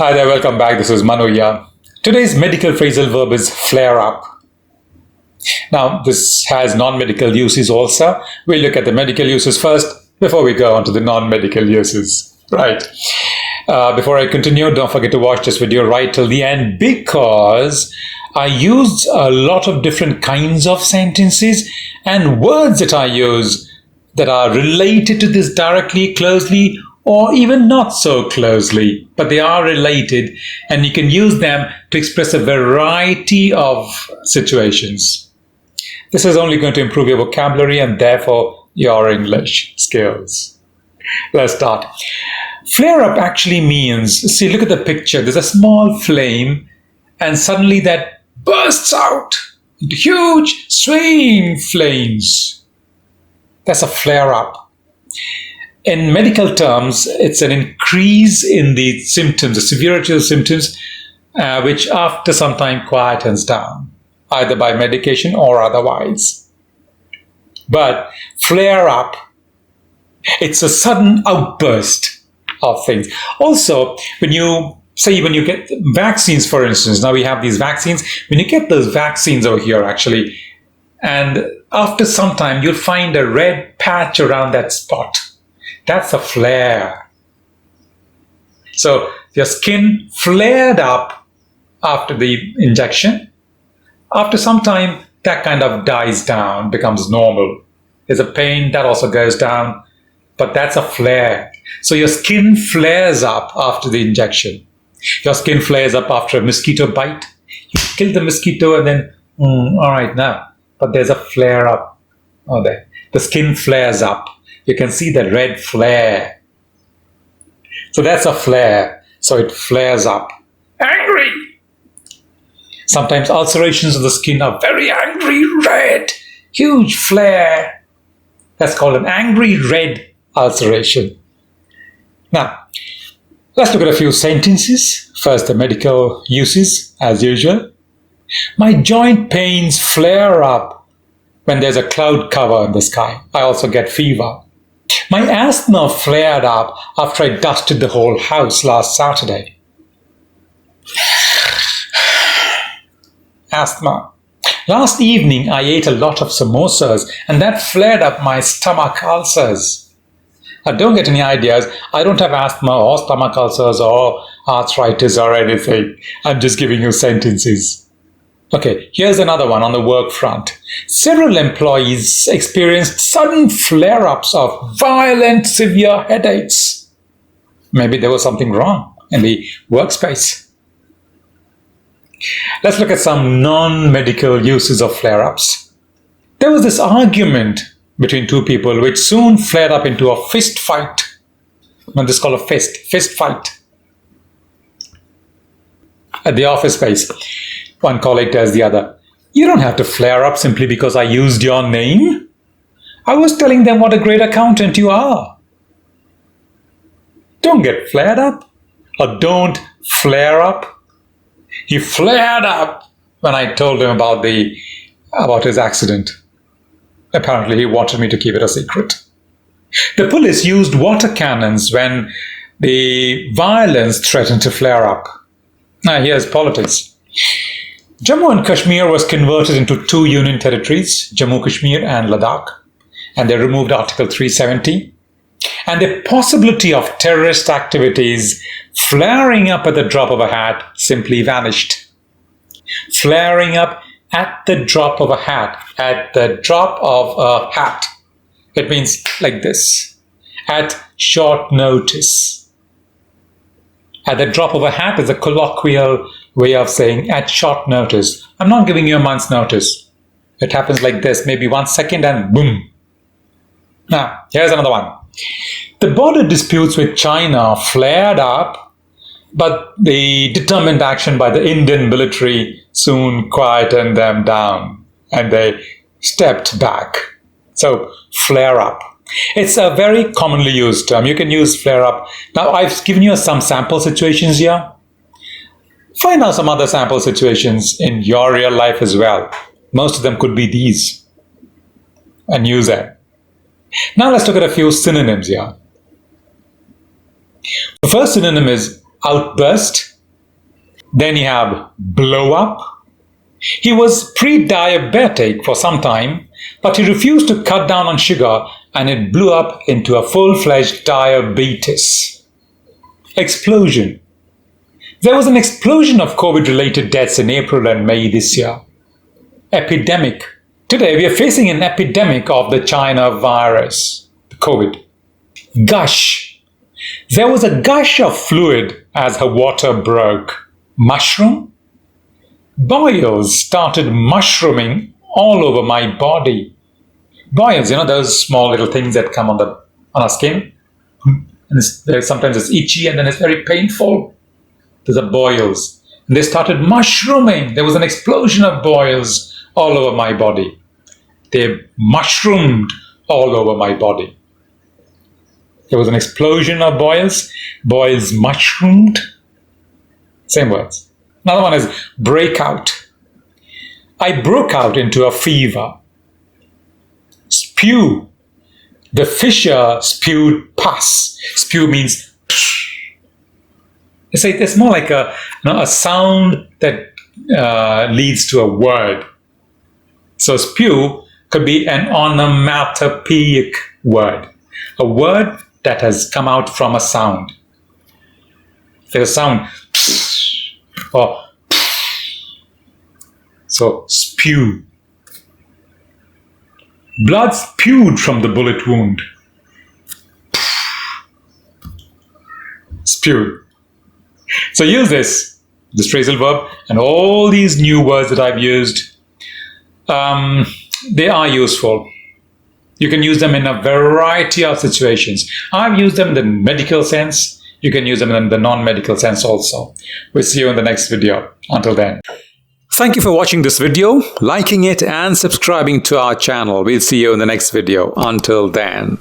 Hi there, welcome back. This is Manu here. Today's medical phrasal verb is flare up. Now, this has non-medical uses also. We'll look at the medical uses first before we go on to the non-medical uses. Right. Before I continue, don't forget to watch this video right till the end because I used a lot of different kinds of sentences and words that I use that are related to this directly, closely, or even not so closely, but they are related and you can use them to express a variety of situations. This is only going to improve your vocabulary and therefore your English skills. Let's start. Flare up actually means, see, look at the picture. There's a small flame and suddenly that bursts out into huge swaying flames. That's a flare up. In medical terms, it's an increase in the symptoms, the severity of the symptoms, which after some time quietens down, either by medication or otherwise. But flare up, it's a sudden outburst of things. Also, when you get vaccines, for instance, now we have these vaccines, when you get those vaccines over here actually, and after some time you'll find a red patch around that spot. That's a flare. So your skin flared up after the injection. After some time, that kind of dies down, becomes normal. There's a pain that also goes down, but that's a flare. So your skin flares up after the injection. Your skin flares up after a mosquito bite. You kill the mosquito and then, all right now. But there's a flare up. Oh, there. The skin flares up. You can see the red flare. So that's a flare. So it flares up. Angry. Sometimes ulcerations of the skin are very angry red. Huge flare. That's called an angry red ulceration. Now, let's look at a few sentences. First, the medical uses, as usual. My joint pains flare up when there's a cloud cover in the sky. I also get fever. My asthma flared up after I dusted the whole house last Saturday. Asthma. Last evening, I ate a lot of samosas and that flared up my stomach ulcers. Now, don't get any ideas. I don't have asthma or stomach ulcers or arthritis or anything. I'm just giving you sentences. Okay, here's another one on the work front. Several employees experienced sudden flare-ups of violent, severe headaches. Maybe there was something wrong in the workspace. Let's look at some non-medical uses of flare-ups. There was this argument between two people which soon flared up into a fist fight. Now, this is called a fist fight. At the office space, one colleague tells the other, you don't have to flare up simply because I used your name. I was telling them what a great accountant you are. Don't get flared up, or don't flare up. He flared up when I told him about his accident. Apparently, he wanted me to keep it a secret. The police used water cannons when the violence threatened to flare up. Now, here's politics. Jammu and Kashmir was converted into two union territories, Jammu Kashmir and Ladakh, and they removed Article 370. And the possibility of terrorist activities flaring up at the drop of a hat simply vanished. Flaring up at the drop of a hat, at the drop of a hat. It means like this, at short notice. At the drop of a hat is a colloquial way of saying at short notice. I'm not giving you a month's notice. It happens like this, maybe 1 second and boom. Now, here's another one. The border disputes with China flared up, but the determined action by the Indian military soon quietened them down and they stepped back. So, flare up. It's a very commonly used term. You can use flare up. Now, I've given you some sample situations here. Find out some other sample situations in your real life as well. Most of them could be these. And use them. Now let's look at a few synonyms here. The first synonym is outburst. Then you have blow up. He was pre-diabetic for some time, but he refused to cut down on sugar and it blew up into a full-fledged diabetes. Explosion. There was an explosion of COVID-related deaths in April and May this year. Epidemic. Today we are facing an epidemic of the China virus, the COVID. Gush. There was a gush of fluid as her water broke. Mushroom. Boils started mushrooming all over my body. Boils, those small little things that come on our skin. And sometimes it's itchy and then it's very painful. Those are boils. And they started mushrooming. There was an explosion of boils all over my body. They mushroomed all over my body. There was an explosion of boils. Boils mushroomed. Same words. Another one is breakout. I broke out into a fever. Spew. The fisher spewed pus. Spew means it's more like a sound that leads to a word. So spew could be an onomatopoeic word. A word that has come out from a sound. There's a sound. Or so spew. Blood spewed from the bullet wound. Spewed. So use this phrasal verb and all these new words that I've used. They are useful. You can use them in a variety of situations. I've used them in the medical sense. You can use them in the non-medical sense also. We'll see you in the next video. Until then. Thank you for watching this video, liking it and subscribing to our channel. We'll see you in the next video. Until then.